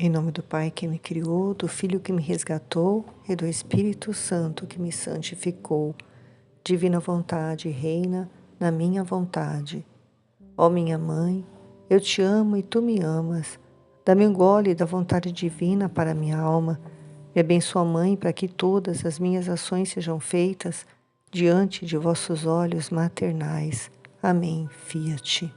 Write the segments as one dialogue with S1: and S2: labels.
S1: Em nome do Pai que me criou, do Filho que me resgatou e do Espírito Santo que me santificou. Divina vontade reina na minha vontade. Ó minha Mãe, eu te amo e tu me amas. Dá-me um gole da vontade divina para minha alma. Me abençoa, Mãe, para que todas as minhas ações sejam feitas diante de vossos olhos maternais. Amém. Fiat.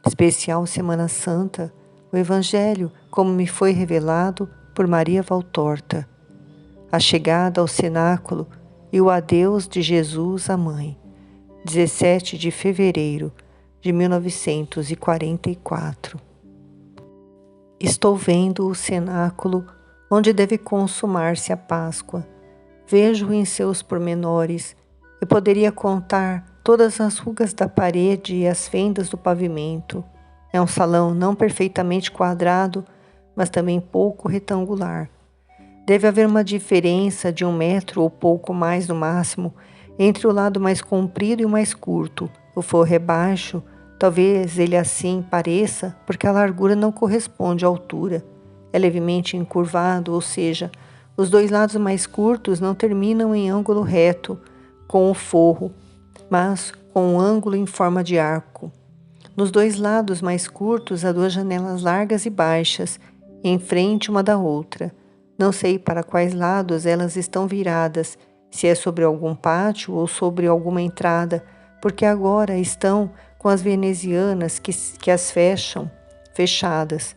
S1: Especial Semana Santa, o Evangelho, como me foi revelado por Maria Valtorta. A chegada ao cenáculo e o adeus de Jesus à Mãe. 17 de fevereiro de 1944. Estou vendo o cenáculo onde deve consumar-se a Páscoa. Vejo em seus pormenores. Eu poderia contar todas as rugas da parede e as fendas do pavimento. É um salão não perfeitamente quadrado, mas também pouco retangular. Deve haver uma diferença de 1 metro ou pouco mais no máximo entre o lado mais comprido e o mais curto. O forro é baixo, talvez ele assim pareça, porque a largura não corresponde à altura. É levemente encurvado, ou seja, os dois lados mais curtos não terminam em ângulo reto com o forro, mas com um ângulo em forma de arco. Nos dois lados mais curtos há 2 janelas largas e baixas, em frente uma da outra. Não sei para quais lados elas estão viradas, se é sobre algum pátio ou sobre alguma entrada, porque agora estão com as venezianas que as fechadas.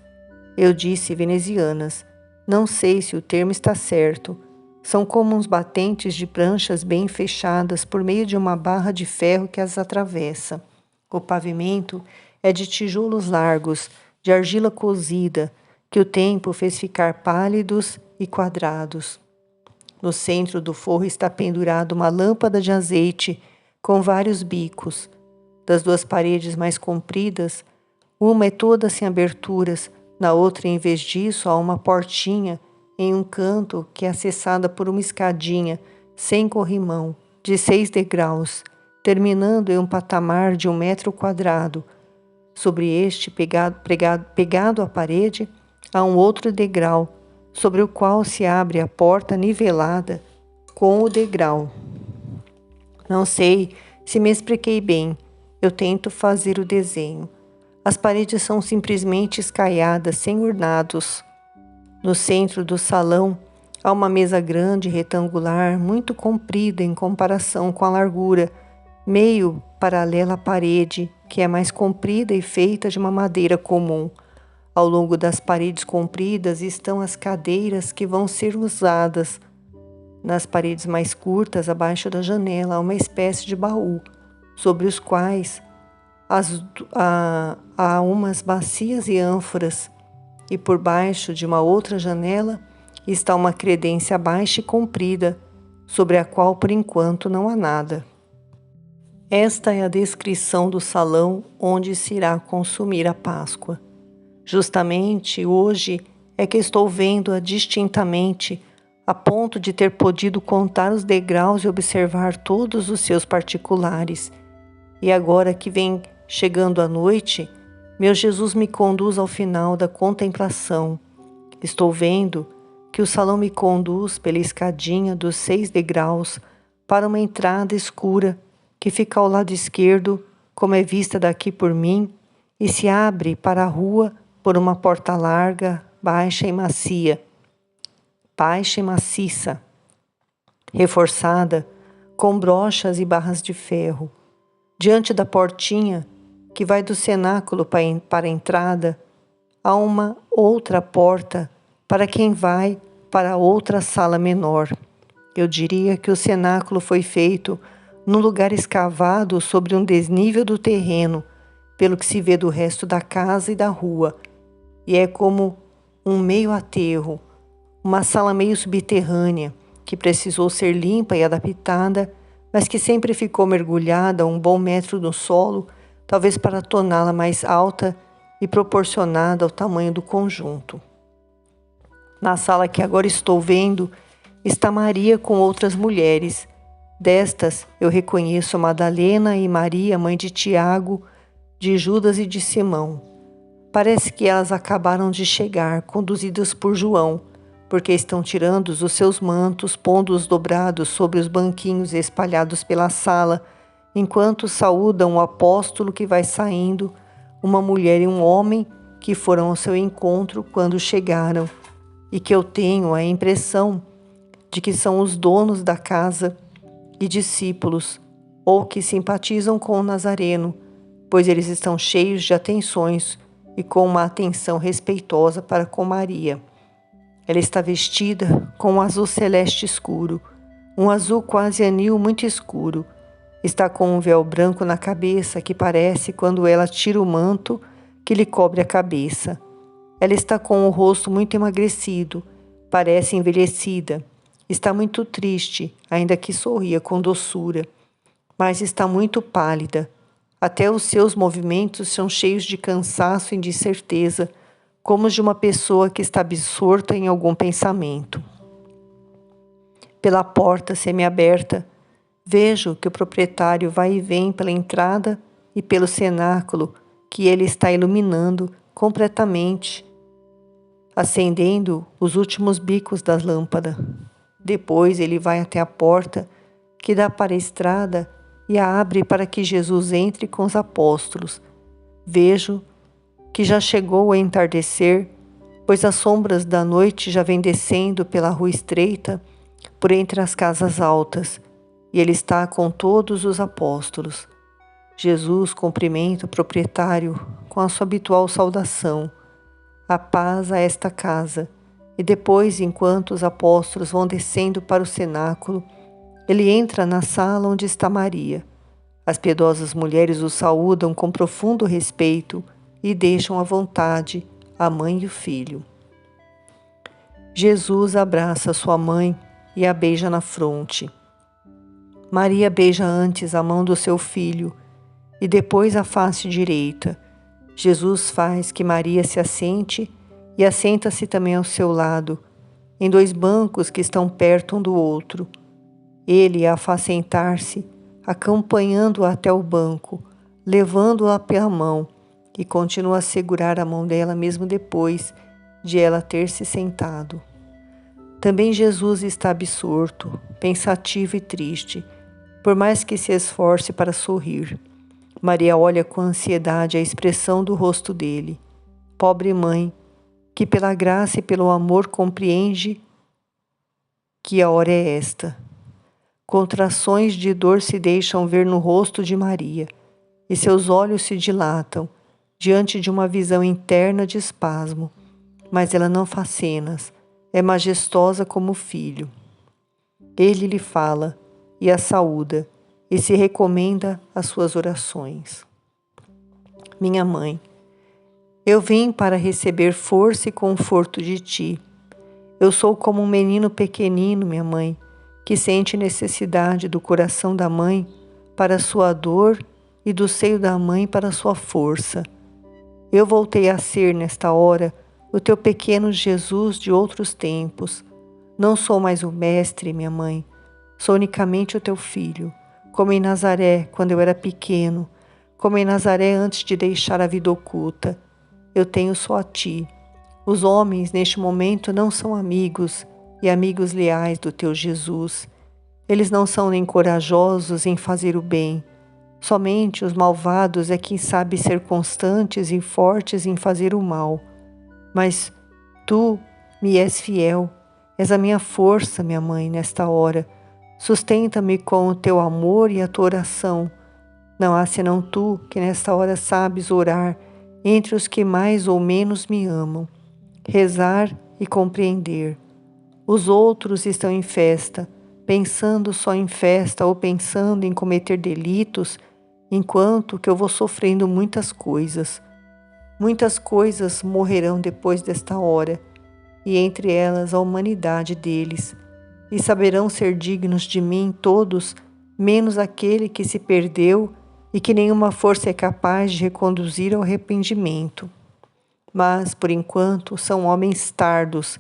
S1: Eu disse venezianas. Não sei se o termo está certo. São como uns batentes de pranchas bem fechadas por meio de uma barra de ferro que as atravessa. O pavimento é de tijolos largos, de argila cozida, que o tempo fez ficar pálidos e quadrados. No centro do forro está pendurada uma lâmpada de azeite com vários bicos. Das 2 paredes mais compridas, uma é toda sem aberturas, na outra, em vez disso, há uma portinha em um canto que é acessada por uma escadinha sem corrimão, de 6 degraus, terminando em um patamar de 1 metro quadrado. Sobre este, pegado à parede, há um outro degrau, sobre o qual se abre a porta nivelada com o degrau. Não sei se me expliquei bem. Eu tento fazer o desenho. As paredes são simplesmente escaiadas, sem ornados. No centro do salão há uma mesa grande, retangular, muito comprida em comparação com a largura, meio paralela à parede, que é mais comprida e feita de uma madeira comum. Ao longo das paredes compridas estão as cadeiras que vão ser usadas. Nas paredes mais curtas, abaixo da janela, há uma espécie de baú, sobre os quais há umas bacias e ânforas, e por baixo de uma outra janela está uma credência baixa e comprida, sobre a qual por enquanto não há nada. Esta é a descrição do salão onde se irá consumir a Páscoa. Justamente hoje é que estou vendo-a distintamente, a ponto de ter podido contar os degraus e observar todos os seus particulares. E agora que vem chegando a noite, meu Jesus me conduz ao final da contemplação. Estou vendo que o salão me conduz pela escadinha dos 6 degraus para uma entrada escura que fica ao lado esquerdo, como é vista daqui por mim, e se abre para a rua por uma porta larga, baixa e maciça, reforçada com brochas e barras de ferro. Diante da portinha, que vai do cenáculo para a entrada, há uma outra porta para quem vai para outra sala menor. Eu diria que o cenáculo foi feito num lugar escavado sobre um desnível do terreno, pelo que se vê do resto da casa e da rua, e é como um meio aterro, uma sala meio subterrânea, que precisou ser limpa e adaptada, mas que sempre ficou mergulhada a 1 bom metro no solo, talvez para torná-la mais alta e proporcionada ao tamanho do conjunto. Na sala que agora estou vendo, está Maria com outras mulheres. Destas, eu reconheço Madalena e Maria, mãe de Tiago, de Judas e de Simão. Parece que elas acabaram de chegar, conduzidas por João, porque estão tirando os seus mantos, pondo-os dobrados sobre os banquinhos espalhados pela sala, enquanto saúdam o apóstolo que vai saindo, uma mulher e um homem que foram ao seu encontro quando chegaram, e que eu tenho a impressão de que são os donos da casa e discípulos, ou que simpatizam com o Nazareno, pois eles estão cheios de atenções e com uma atenção respeitosa para com Maria. Ela está vestida com um azul celeste escuro, um azul quase anil muito escuro. Está com um véu branco na cabeça que parece quando ela tira o manto que lhe cobre a cabeça. Ela está com o rosto muito emagrecido, parece envelhecida. Está muito triste, ainda que sorria com doçura, mas está muito pálida. Até os seus movimentos são cheios de cansaço e de incerteza, como os de uma pessoa que está absorta em algum pensamento. Pela porta semiaberta, vejo que o proprietário vai e vem pela entrada e pelo cenáculo que ele está iluminando completamente, acendendo os últimos bicos da lâmpada. Depois ele vai até a porta que dá para a estrada e a abre para que Jesus entre com os apóstolos. Vejo que já chegou o entardecer, pois as sombras da noite já vêm descendo pela rua estreita, por entre as casas altas, e ele está com todos os apóstolos. Jesus cumprimenta o proprietário com a sua habitual saudação: a paz a esta casa. E depois, enquanto os apóstolos vão descendo para o cenáculo, ele entra na sala onde está Maria. As piedosas mulheres o saúdam com profundo respeito e deixam à vontade a mãe e o filho. Jesus abraça sua mãe e a beija na fronte. Maria beija antes a mão do seu filho e depois a face direita. Jesus faz que Maria se assente e assenta-se também ao seu lado, em dois bancos que estão perto um do outro. Ele a faz sentar-se, acompanhando-a até o banco, levando-a pela mão, e continua a segurar a mão dela mesmo depois de ela ter se sentado. Também Jesus está absorto, pensativo e triste, por mais que se esforce para sorrir. Maria olha com ansiedade a expressão do rosto dele. Pobre mãe, que pela graça e pelo amor compreende que a hora é esta. Contrações de dor se deixam ver no rosto de Maria, e seus olhos se dilatam diante de uma visão interna de espasmo, mas ela não faz cenas, é majestosa como o filho. Ele lhe fala e a saúda, e se recomenda às suas orações. Minha mãe, eu vim para receber força e conforto de ti. Eu sou como um menino pequenino, minha mãe, que sente necessidade do coração da mãe para a sua dor e do seio da mãe para a sua força. Eu voltei a ser, nesta hora, o teu pequeno Jesus de outros tempos. Não sou mais o mestre, minha mãe, sou unicamente o teu filho, como em Nazaré, quando eu era pequeno, como em Nazaré antes de deixar a vida oculta. Eu tenho só a ti. Os homens, neste momento, não são amigos e amigos leais do teu Jesus. Eles não são nem corajosos em fazer o bem. Somente os malvados é quem sabe ser constantes e fortes em fazer o mal. Mas tu me és fiel, és a minha força, minha mãe, nesta hora. Sustenta-me com o teu amor e a tua oração. Não há senão tu que nesta hora sabes orar entre os que mais ou menos me amam, rezar e compreender. Os outros estão em festa, pensando só em festa ou pensando em cometer delitos, enquanto que eu vou sofrendo muitas coisas. Muitas coisas morrerão depois desta hora, e entre elas a humanidade deles, e saberão ser dignos de mim todos, menos aquele que se perdeu e que nenhuma força é capaz de reconduzir ao arrependimento. Mas, por enquanto, são homens tardos,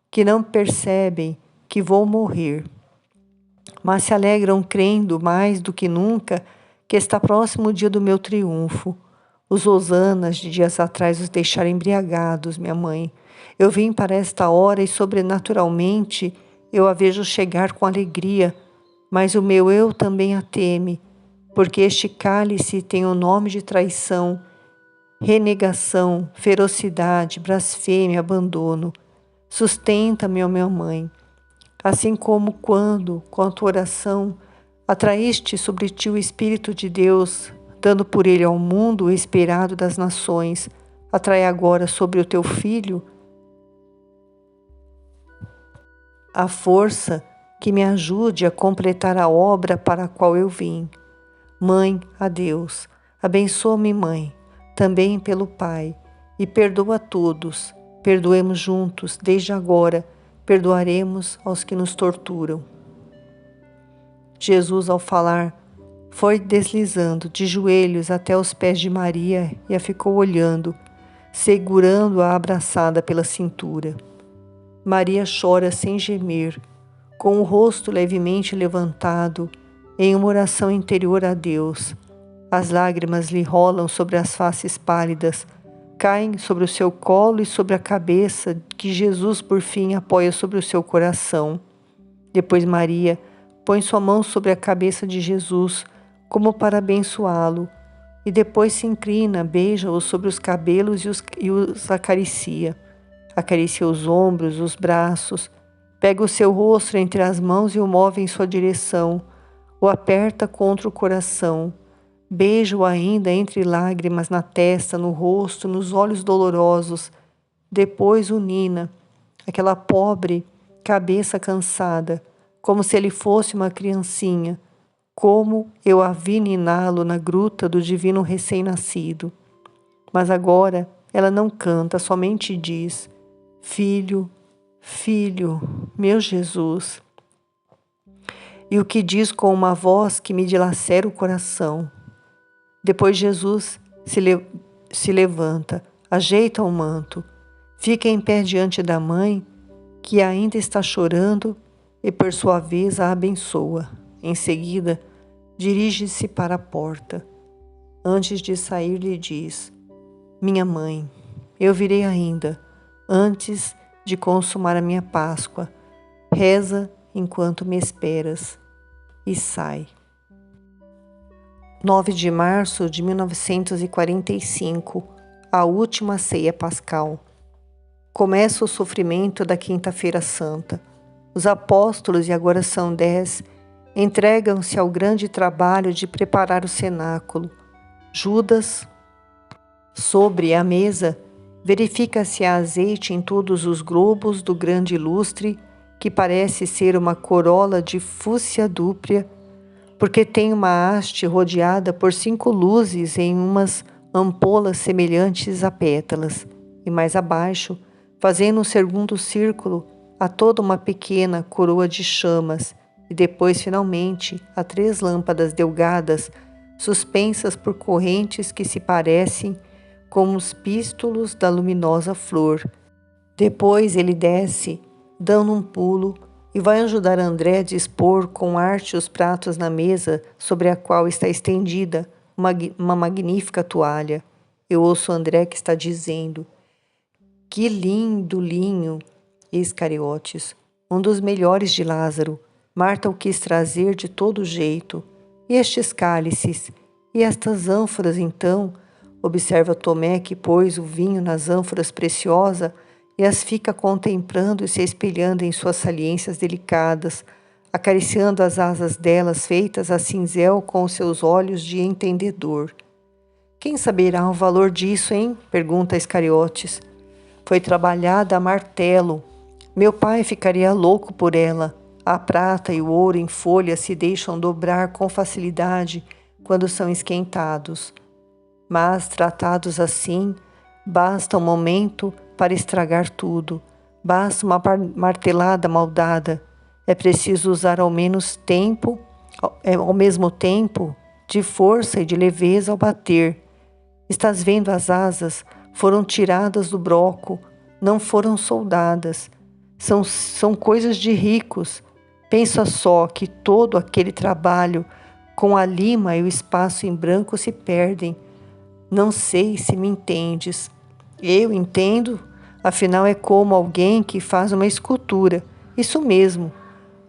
S1: que não percebem que vou morrer, mas se alegram crendo mais do que nunca que está próximo o dia do meu triunfo, Os hosanas de dias atrás os deixaram embriagados, minha mãe. Eu vim para esta hora e, sobrenaturalmente, eu a vejo chegar com alegria, mas o meu eu também a teme, porque este cálice tem o nome de traição, renegação, ferocidade, blasfêmia, abandono. Sustenta-me, ó minha mãe, assim como quando, com a tua oração, atraíste sobre ti o Espírito de Deus, dando por ele ao mundo o esperado das nações, atrai agora sobre o teu filho a força que me ajude a completar a obra para a qual eu vim. Mãe, a Deus, abençoa-me, Mãe, também pelo Pai, e perdoa a todos. Perdoemos juntos, desde agora, perdoaremos aos que nos torturam. Jesus, ao falar, foi deslizando de joelhos até os pés de Maria e a ficou olhando, segurando-a abraçada pela cintura. Maria chora sem gemer, com o rosto levemente levantado, em uma oração interior a Deus. As lágrimas lhe rolam sobre as faces pálidas, caem sobre o seu colo e sobre a cabeça que Jesus por fim apoia sobre o seu coração. Depois Maria põe sua mão sobre a cabeça de Jesus, como para abençoá-lo, e depois se inclina, beija-o sobre os cabelos e os acaricia. Acaricia os ombros, os braços, pega o seu rosto entre as mãos e o move em sua direção, o aperta contra o coração, beija-o ainda entre lágrimas na testa, no rosto, nos olhos dolorosos, depois o nina, aquela pobre cabeça cansada, como se ele fosse uma criancinha, como eu a vi niná-lo na gruta do divino recém-nascido. Mas agora ela não canta, somente diz: Filho, Filho, meu Jesus. E o que diz com uma voz que me dilacera o coração. Depois Jesus se levanta, ajeita o manto, fica em pé diante da mãe, que ainda está chorando, e por sua vez a abençoa. Em seguida, dirige-se para a porta. Antes de sair, lhe diz: Minha mãe, eu virei ainda, antes de consumar a minha Páscoa. Reza enquanto me esperas. E sai. 9 de março de 1945, a última ceia pascal. Começa o sofrimento da Quinta-feira Santa. Os apóstolos, e agora são 10, entregam-se ao grande trabalho de preparar o cenáculo. Judas, sobre a mesa, verifica se há azeite em todos os globos do grande lustre, que parece ser uma corola de fúcsia dúpria, porque tem uma haste rodeada por 5 luzes em umas ampolas semelhantes a pétalas, e mais abaixo, fazendo um segundo círculo, há toda uma pequena coroa de chamas, e depois, finalmente, há 3 lâmpadas delgadas, suspensas por correntes que se parecem com os pístulos da luminosa flor. Depois ele desce, dando um pulo, e vai ajudar André a dispor com arte os pratos na mesa sobre a qual está estendida uma magnífica toalha. Eu ouço André que está dizendo: Que lindo linho! Iscariotes, um dos melhores de Lázaro, Marta o quis trazer de todo jeito. E estes cálices? E estas ânforas, então? Observa Tomé que pôs o vinho nas ânforas preciosas e as fica contemplando e se espelhando em suas saliências delicadas, acariciando as asas delas feitas a cinzel com os seus olhos de entendedor. Quem saberá o valor disso, hein? Pergunta Iscariotes. Foi trabalhada a martelo. Meu pai ficaria louco por ela. A prata e o ouro em folha se deixam dobrar com facilidade quando são esquentados. Mas, tratados assim, basta um momento para estragar tudo. Basta uma martelada maldada. É preciso usar ao mesmo tempo, de força e de leveza ao bater. Estás vendo as asas? Foram tiradas do broco, não foram soldadas. São coisas de ricos. Pensa só que todo aquele trabalho com a lima e o espaço em branco se perdem. Não sei se me entendes. Eu entendo, afinal é como alguém que faz uma escultura. Isso mesmo.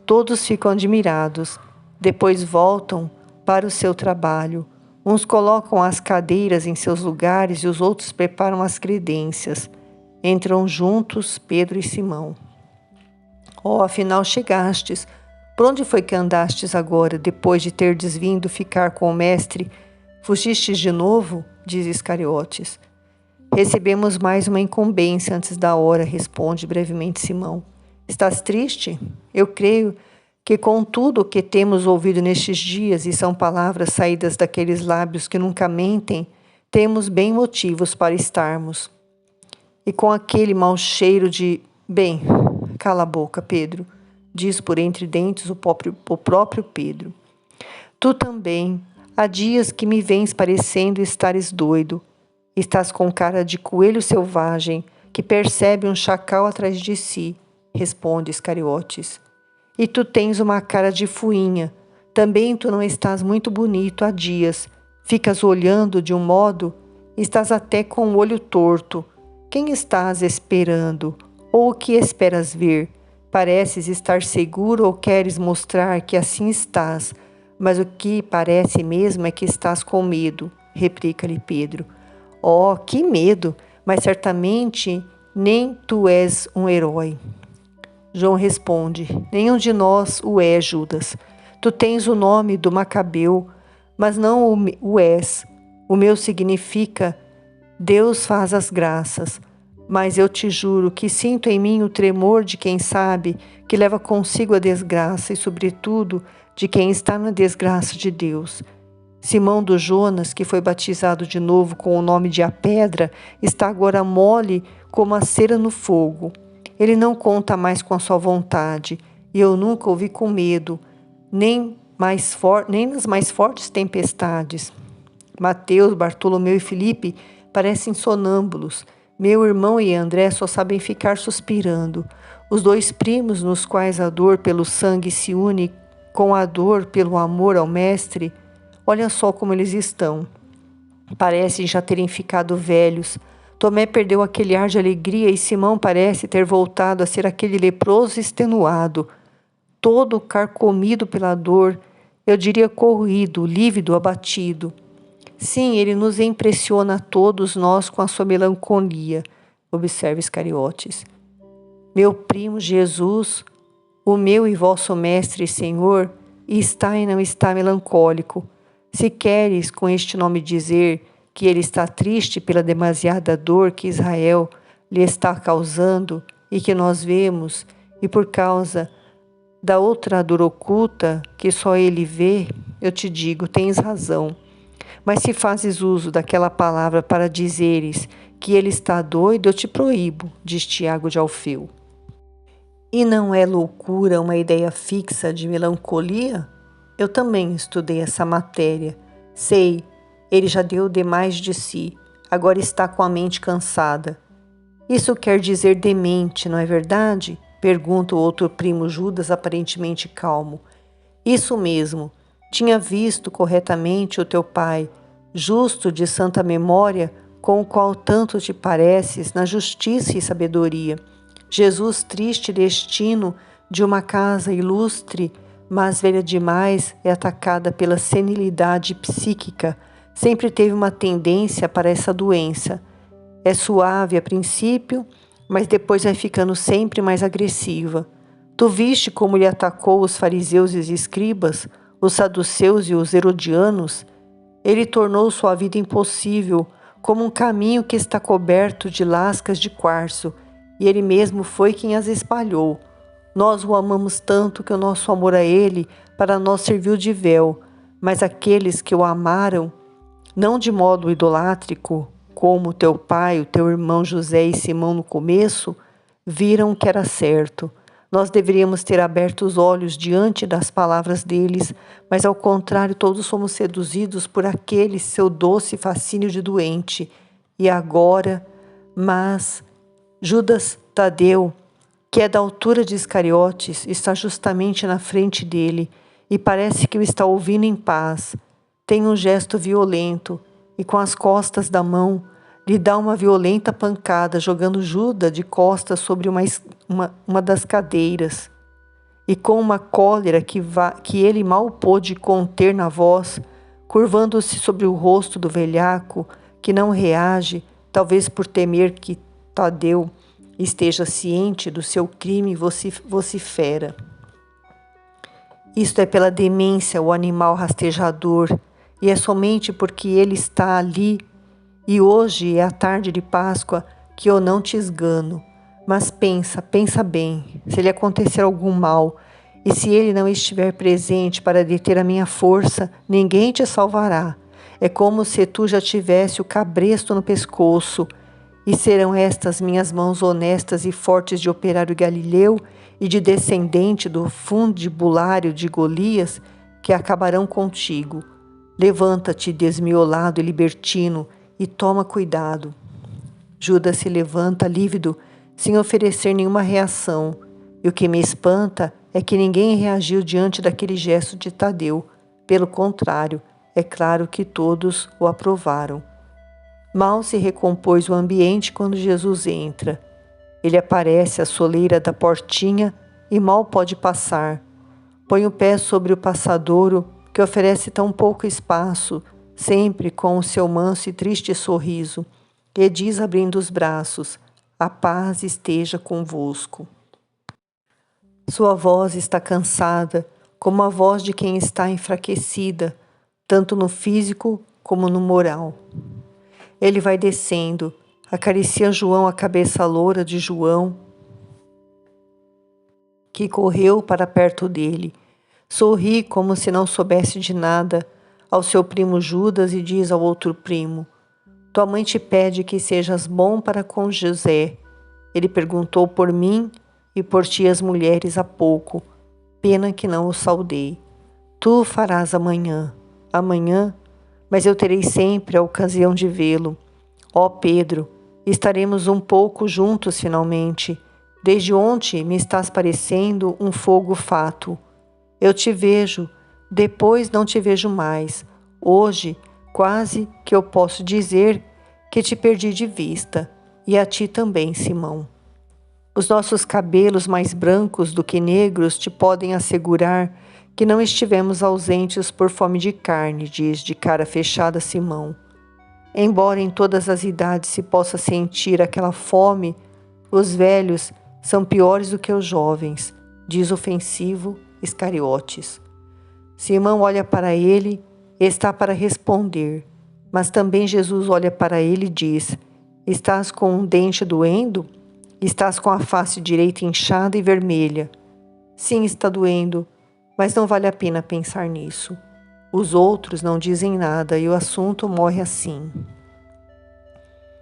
S1: Todos ficam admirados. Depois voltam para o seu trabalho. Uns colocam as cadeiras em seus lugares e os outros preparam as credências. Entram juntos Pedro e Simão. Oh, afinal chegastes. Por onde foi que andastes agora, depois de terdes vindo ficar com o mestre? Fugistes de novo? Diz Iscariotes. Recebemos mais uma incumbência antes da hora, responde brevemente Simão. Estás triste? Eu creio que com tudo o que temos ouvido nestes dias, e são palavras saídas daqueles lábios que nunca mentem, temos bem motivos para estarmos. E com aquele mau cheiro de... Bem, cala a boca, Pedro, diz por entre dentes o próprio Pedro. Tu também, há dias que me vens parecendo estares doido. Estás com cara de coelho selvagem que percebe um chacal atrás de si, responde Iscariotes. E tu tens uma cara de fuinha. Também tu não estás muito bonito há dias. Ficas olhando de um modo, estás até com o olho torto. Quem estás esperando? Ou o que esperas ver? Pareces estar seguro ou queres mostrar que assim estás? Mas o que parece mesmo é que estás com medo, replica-lhe Pedro. Oh, que medo! Mas certamente nem tu és um herói. João responde, nenhum de nós o é, Judas. Tu tens o nome do Macabeu, mas não o és. O meu significa, Deus faz as graças. Mas eu te juro que sinto em mim o tremor de quem sabe que leva consigo a desgraça e, sobretudo, de quem está na desgraça de Deus. Simão do Jonas, que foi batizado de novo com o nome de A Pedra, está agora mole como a cera no fogo. Ele não conta mais com a sua vontade, e eu nunca o vi com medo, nem nas mais fortes tempestades. Mateus, Bartolomeu e Filipe parecem sonâmbulos. Meu irmão e André só sabem ficar suspirando. Os dois primos, nos quais a dor pelo sangue se une com a dor pelo amor ao Mestre, olha só como eles estão. Parecem já terem ficado velhos. Tomé perdeu aquele ar de alegria e Simão parece ter voltado a ser aquele leproso extenuado, todo carcomido pela dor, eu diria corroído, lívido, abatido. Sim, ele nos impressiona a todos nós com a sua melancolia, observa Iscariotes. Meu primo Jesus, o meu e vosso mestre e Senhor, está e não está melancólico. Se queres com este nome dizer que ele está triste pela demasiada dor que Israel lhe está causando e que nós vemos, e por causa da outra dor oculta que só ele vê, eu te digo, tens razão. Mas se fazes uso daquela palavra para dizeres que ele está doido, eu te proíbo, diz Tiago de Alfeu. E não é loucura uma ideia fixa de melancolia? Eu também estudei essa matéria. Sei, ele já deu demais de si, agora está com a mente cansada. Isso quer dizer demente, não é verdade? Pergunta o outro primo Judas, aparentemente calmo. Isso mesmo. Tinha visto corretamente o teu pai, justo de santa memória, com o qual tanto te pareces na justiça e sabedoria. Jesus, triste destino de uma casa ilustre, mas velha demais, é atacada pela senilidade psíquica. Sempre teve uma tendência para essa doença. É suave a princípio, mas depois vai ficando sempre mais agressiva. Tu viste como ele atacou os fariseus e os escribas, os saduceus e os herodianos? Ele tornou sua vida impossível, como um caminho que está coberto de lascas de quartzo, e ele mesmo foi quem as espalhou. Nós o amamos tanto que o nosso amor a ele para nós serviu de véu, mas aqueles que o amaram, não de modo idolátrico, como teu pai, o teu irmão José e Simão no começo, viram que era certo. Nós deveríamos ter aberto os olhos diante das palavras deles, mas ao contrário, todos somos seduzidos por aquele seu doce fascínio de doente. E agora, mas Judas Tadeu, que é da altura de Iscariotes, está justamente na frente dele e parece que o está ouvindo em paz. Tem um gesto violento. e com as costas da mão lhe dá uma violenta pancada, jogando Judas de costas sobre uma das cadeiras. E com uma cólera que ele mal pôde conter na voz, curvando-se sobre o rosto do velhaco, que não reage, talvez por temer que Tadeu esteja ciente do seu crime, vocifera. Isto é pela demência, o animal rastejador, e é somente porque ele está ali, e hoje é a tarde de Páscoa, que eu não te esgano. Mas pensa bem, se lhe acontecer algum mal, e se ele não estiver presente para deter a minha força, ninguém te salvará. É como se tu já tivesse o cabresto no pescoço, e serão estas minhas mãos honestas e fortes de operário galileu e de descendente do fundibulário de Golias que acabarão contigo. Levanta-te, desmiolado e libertino, e toma cuidado. Judas se levanta lívido, sem oferecer nenhuma reação, e o que me espanta é que ninguém reagiu diante daquele gesto de Tadeu. Pelo contrário, é claro que todos o aprovaram. Mal se recompôs o ambiente quando Jesus entra. Ele aparece à soleira da portinha e mal pode passar. Põe o pé sobre o passadouro, que oferece tão pouco espaço, sempre com o seu manso e triste sorriso, e diz abrindo os braços: a paz esteja convosco. Sua voz está cansada, como a voz de quem está enfraquecida, tanto no físico como no moral. Ele vai descendo, acaricia João a cabeça loura de João, que correu para perto dele. Sorri como se não soubesse de nada ao seu primo Judas e diz ao outro primo: tua mãe te pede que sejas bom para com José. Ele perguntou por mim e por ti as mulheres há pouco. Pena que não o saudei. Tu o farás amanhã. Amanhã? Mas eu terei sempre a ocasião de vê-lo. Ó Pedro, estaremos um pouco juntos finalmente. Desde ontem me estás parecendo um fogo fato. Eu te vejo, depois não te vejo mais. Hoje, quase que eu posso dizer que te perdi de vista, e a ti também, Simão. Os nossos cabelos mais brancos do que negros te podem assegurar que não estivemos ausentes por fome de carne, diz de cara fechada Simão. Embora em todas as idades se possa sentir aquela fome, os velhos são piores do que os jovens, diz ofensivo Iscariotes. Simão olha para ele e está para responder, mas também Jesus olha para ele e diz: estás com um dente doendo? Estás com a face direita inchada e vermelha. Sim, está doendo, mas não vale a pena pensar nisso. Os outros não dizem nada e o assunto morre assim.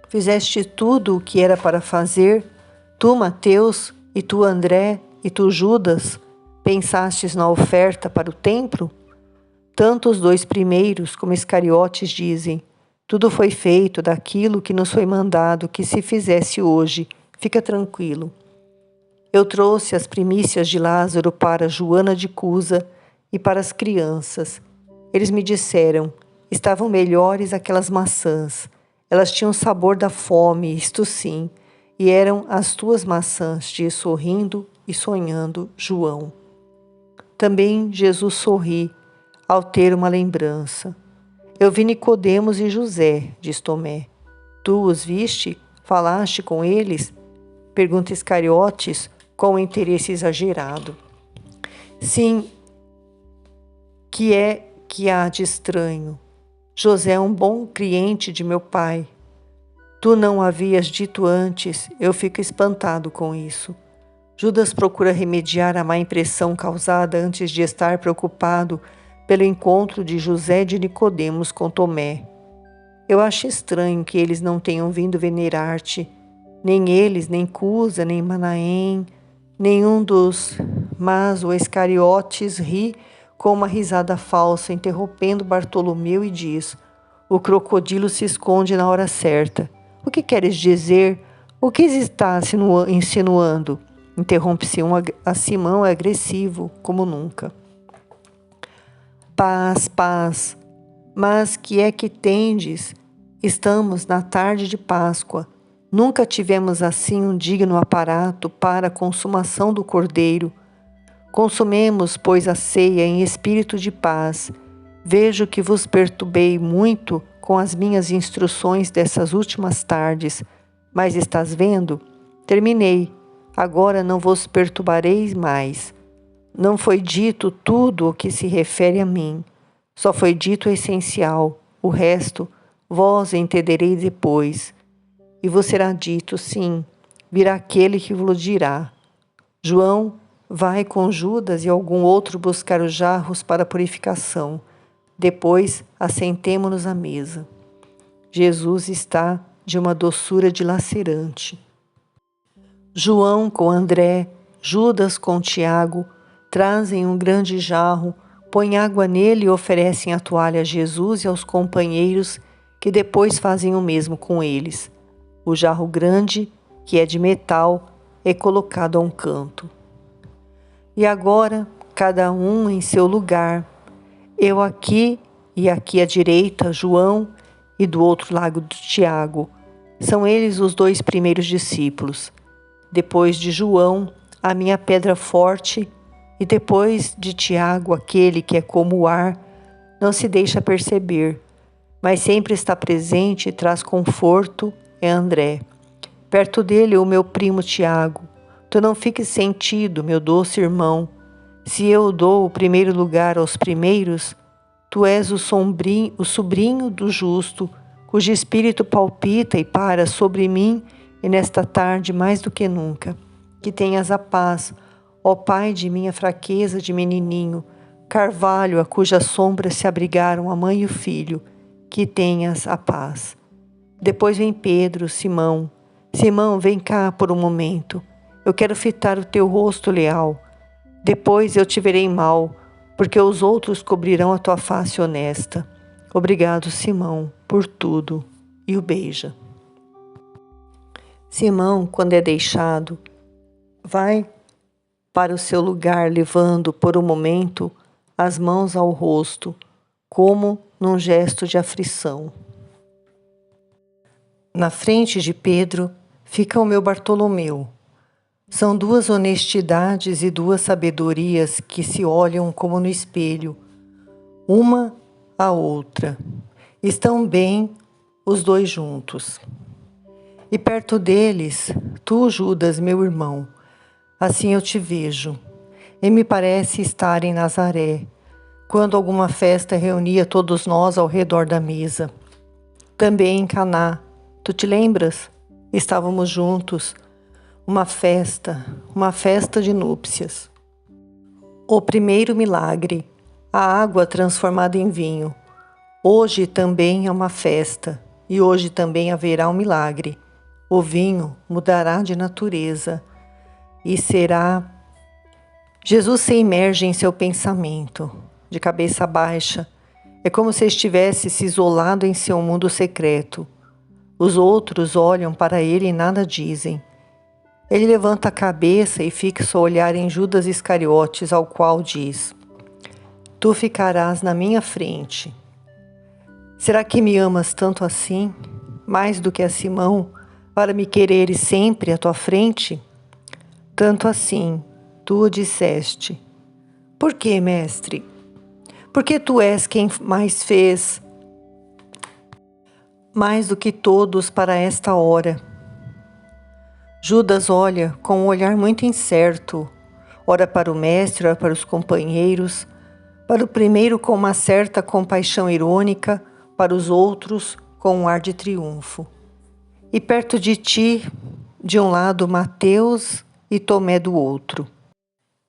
S1: Fizeste tudo o que era para fazer, tu, Mateus, e tu, André, e tu, Judas, pensastes na oferta para o templo? Tanto os dois primeiros como Iscariotes dizem: tudo foi feito daquilo que nos foi mandado que se fizesse hoje. Fica tranquilo. Eu trouxe as primícias de Lázaro para Joana de Cusa e para as crianças. Eles me disseram: estavam melhores aquelas maçãs. Elas tinham sabor da fome, isto sim, e eram as tuas maçãs, diz sorrindo e sonhando João. Também Jesus sorri ao ter uma lembrança. Eu vi Nicodemos e José, diz Tomé. Tu os viste? Falaste com eles? Pergunta Iscariotes com um interesse exagerado. Sim, que há de estranho? José é um bom cliente de meu pai. Tu não havias dito antes, eu fico espantado com isso. Judas procura remediar a má impressão causada antes de estar preocupado pelo encontro de José de Nicodemos com Tomé. Eu acho estranho que eles não tenham vindo venerar-te, nem eles, nem Cusa, nem Manaém, nenhum dos... Mas o Iscariotes ri com uma risada falsa, interrompendo Bartolomeu e diz: o crocodilo se esconde na hora certa. O que queres dizer? O que está insinuando? Interrompe-se a Simão agressivo, como nunca. Paz, paz. Mas que é que tendes? Estamos na tarde de Páscoa. Nunca tivemos assim um digno aparato para a consumação do Cordeiro. Consumemos, pois, a ceia em espírito de paz. Vejo que vos perturbei muito com as minhas instruções dessas últimas tardes, mas estás vendo? Terminei. Agora não vos perturbareis mais. Não foi dito tudo o que se refere a mim. Só foi dito o essencial. O resto, vós entendereis depois. E vos será dito, sim, virá aquele que vos dirá. João, vai com Judas e algum outro buscar os jarros para a purificação. Depois, assentemo-nos à mesa. Jesus está de uma doçura dilacerante. João com André, Judas com Tiago, trazem um grande jarro, põem água nele e oferecem a toalha a Jesus e aos companheiros, que depois fazem o mesmo com eles. O jarro grande, que é de metal, é colocado a um canto. E agora, cada um em seu lugar, eu aqui e aqui à direita, João, e do outro lado Tiago. São eles os 2 primeiros discípulos. Depois de João, a minha pedra forte, e depois de Tiago, aquele que é como o ar, não se deixa perceber, mas sempre está presente e traz conforto, é André. Perto dele o meu primo Tiago. Tu não fiques sentido, meu doce irmão. Se eu dou o primeiro lugar aos primeiros, tu és o sobrinho do justo, cujo espírito palpita e para sobre mim, e nesta tarde mais do que nunca. Que tenhas a paz, ó Pai de minha fraqueza de menininho, carvalho a cuja sombra se abrigaram a mãe e o filho, que tenhas a paz. Depois vem Pedro, Simão. Simão, vem cá por um momento. Eu quero fitar o teu rosto leal. Depois eu te verei mal, porque os outros cobrirão a tua face honesta. Obrigado, Simão, por tudo. E o beija. Simão, quando é deixado, vai para o seu lugar, levando por um momento as mãos ao rosto, como num gesto de aflição. Na frente de Pedro fica o meu Bartolomeu. São 2 honestidades e 2 sabedorias que se olham como no espelho, uma à outra. Estão bem os 2 juntos. E perto deles, tu, Judas, meu irmão, assim eu te vejo. E me parece estar em Nazaré, quando alguma festa reunia todos nós ao redor da mesa. Também em Caná, tu te lembras? Estávamos juntos, uma festa de núpcias. O primeiro milagre, a água transformada em vinho. Hoje também é uma festa, e hoje também haverá um milagre. O vinho mudará de natureza e será... Jesus se imerge em seu pensamento, de cabeça baixa. É como se estivesse se isolado em seu mundo secreto. Os outros olham para ele e nada dizem. Ele levanta a cabeça e fixa o olhar em Judas Iscariotes, ao qual diz: Tu ficarás na minha frente. Será que me amas tanto assim, mais do que a Simão, para me quereres sempre à tua frente? Tanto assim, tu o disseste. Por que, mestre? Porque tu és quem mais fez, mais do que todos para esta hora. Judas olha com um olhar muito incerto, ora para o mestre, ora para os companheiros, para o primeiro com uma certa compaixão irônica, para os outros com um ar de triunfo. E perto de ti, de um lado Mateus e Tomé do outro.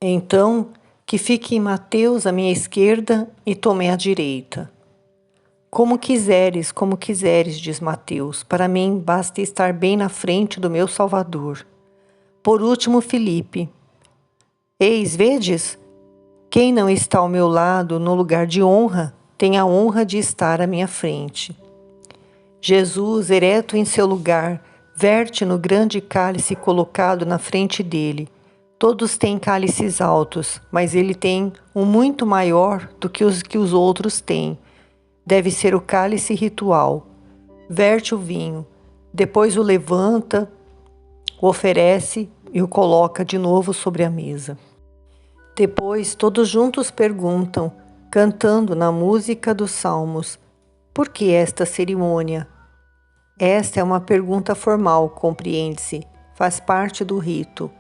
S1: Então, que fique Mateus à minha esquerda e Tomé à direita. Como quiseres, diz Mateus, para mim basta estar bem na frente do meu Salvador. Por último, Filipe. Eis, vedes? Quem não está ao meu lado no lugar de honra, tem a honra de estar à minha frente. Jesus, ereto em seu lugar, verte no grande cálice colocado na frente dele. Todos têm cálices altos, mas ele tem um muito maior do que os outros têm. Deve ser o cálice ritual. verte o vinho, depois o levanta, o oferece e o coloca de novo sobre a mesa. Depois todos juntos perguntam, cantando na música dos salmos: por que esta cerimônia? Esta é uma pergunta formal, compreende-se, faz parte do rito.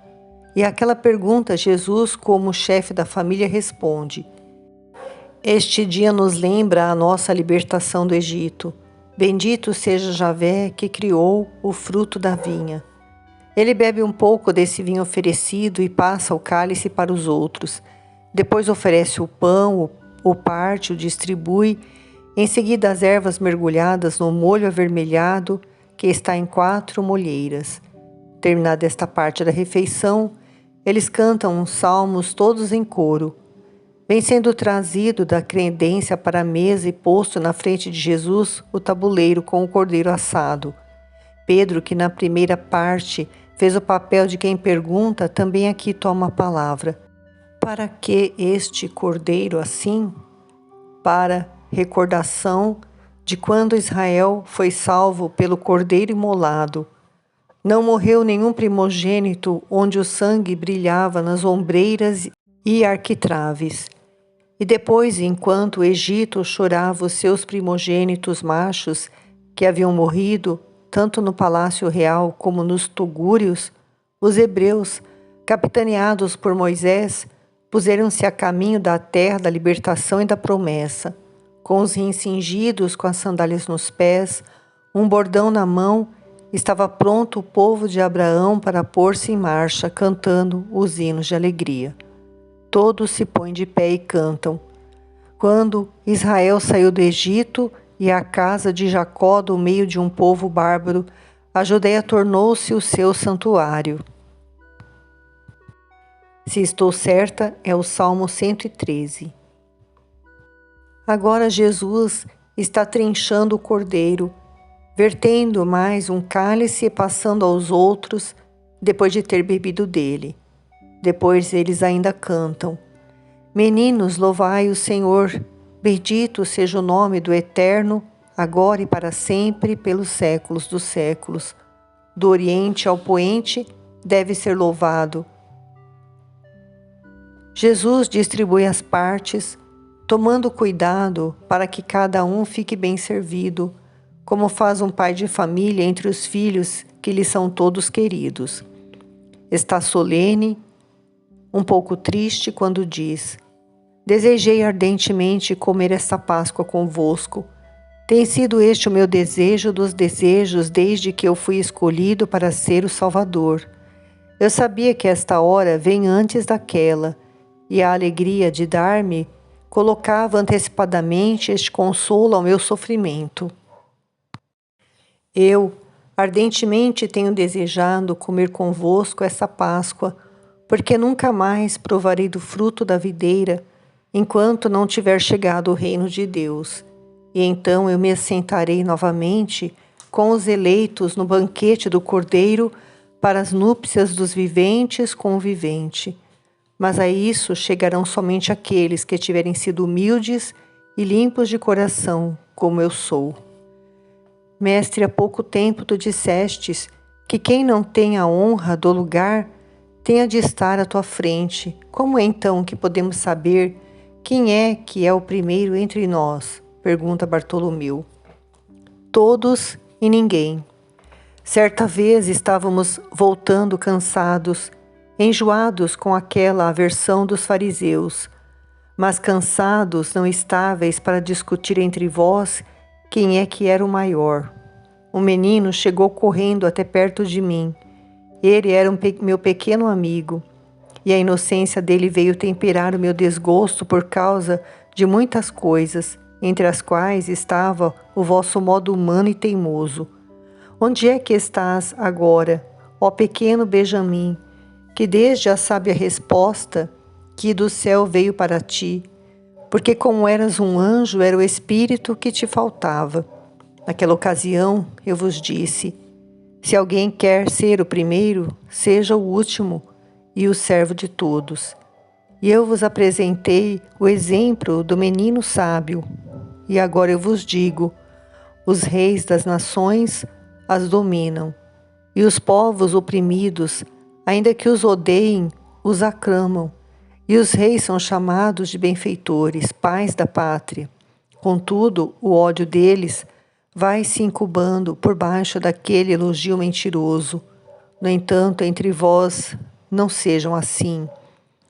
S1: E àquela pergunta, Jesus, como chefe da família, responde: este dia nos lembra a nossa libertação do Egito. Bendito seja Javé que criou o fruto da vinha. Ele bebe um pouco desse vinho oferecido e passa o cálice para os outros. Depois oferece o pão, o parte, o distribui. Em seguida, as ervas mergulhadas no molho avermelhado que está em 4 molheiras. Terminada esta parte da refeição, eles cantam uns salmos todos em coro. Vem sendo trazido da credência para a mesa e posto na frente de Jesus o tabuleiro com o cordeiro assado. Pedro, que na primeira parte fez o papel de quem pergunta, também aqui toma a palavra. Para que este cordeiro assim? Para recordação de quando Israel foi salvo pelo cordeiro imolado. Não morreu nenhum primogênito onde o sangue brilhava nas ombreiras e arquitraves. E depois, enquanto o Egito chorava os seus primogênitos machos que haviam morrido, tanto no palácio real como nos tugúrios, os hebreus, capitaneados por Moisés, puseram-se a caminho da terra da libertação e da promessa. Com os rins cingidos, com as sandálias nos pés, um bordão na mão, estava pronto o povo de Abraão para pôr-se em marcha, cantando os hinos de alegria. Todos se põem de pé e cantam. Quando Israel saiu do Egito e a casa de Jacó do meio de um povo bárbaro, a Judeia tornou-se o seu santuário. Se estou certa, é o Salmo 113. Agora Jesus está trinchando o cordeiro, vertendo mais um cálice e passando aos outros, depois de ter bebido dele. Depois eles ainda cantam: meninos, louvai o Senhor, bendito seja o nome do Eterno, agora e para sempre, pelos séculos dos séculos. Do Oriente ao Poente deve ser louvado. Jesus distribui as partes, tomando cuidado para que cada um fique bem servido, como faz um pai de família entre os filhos que lhe são todos queridos. Está solene, um pouco triste quando diz: desejei ardentemente comer esta Páscoa convosco. Tem sido este o meu desejo dos desejos desde que eu fui escolhido para ser o Salvador. Eu sabia que esta hora vem antes daquela, e a alegria de dar-me colocava antecipadamente este consolo ao meu sofrimento. Eu ardentemente tenho desejado comer convosco essa Páscoa, porque nunca mais provarei do fruto da videira, enquanto não tiver chegado o reino de Deus. E então eu me assentarei novamente com os eleitos no banquete do Cordeiro para as núpcias dos viventes com o vivente. Mas a isso chegarão somente aqueles que tiverem sido humildes e limpos de coração, como eu sou. Mestre, há pouco tempo tu dissestes que quem não tem a honra do lugar tenha de estar à tua frente. Como é então que podemos saber quem é que é o primeiro entre nós? Pergunta Bartolomeu. Todos e ninguém. Certa vez estávamos voltando cansados, enjoados com aquela aversão dos fariseus, mas cansados, não estáveis para discutir entre vós quem é que era o maior. Um menino chegou correndo até perto de mim. Ele era meu pequeno amigo, e a inocência dele veio temperar o meu desgosto por causa de muitas coisas, entre as quais estava o vosso modo humano e teimoso. Onde é que estás agora, ó pequeno Benjamim, que desde a sábia resposta que do céu veio para ti, porque como eras um anjo, era o espírito que te faltava. Naquela ocasião eu vos disse: se alguém quer ser o primeiro, seja o último e o servo de todos. E eu vos apresentei o exemplo do menino sábio. E agora eu vos digo: Os reis das nações as dominam, e os povos oprimidos, ainda que os odeiem, os aclamam. E os reis são chamados de benfeitores, pais da pátria. Contudo, o ódio deles vai se incubando por baixo daquele elogio mentiroso. No entanto, entre vós não sejam assim.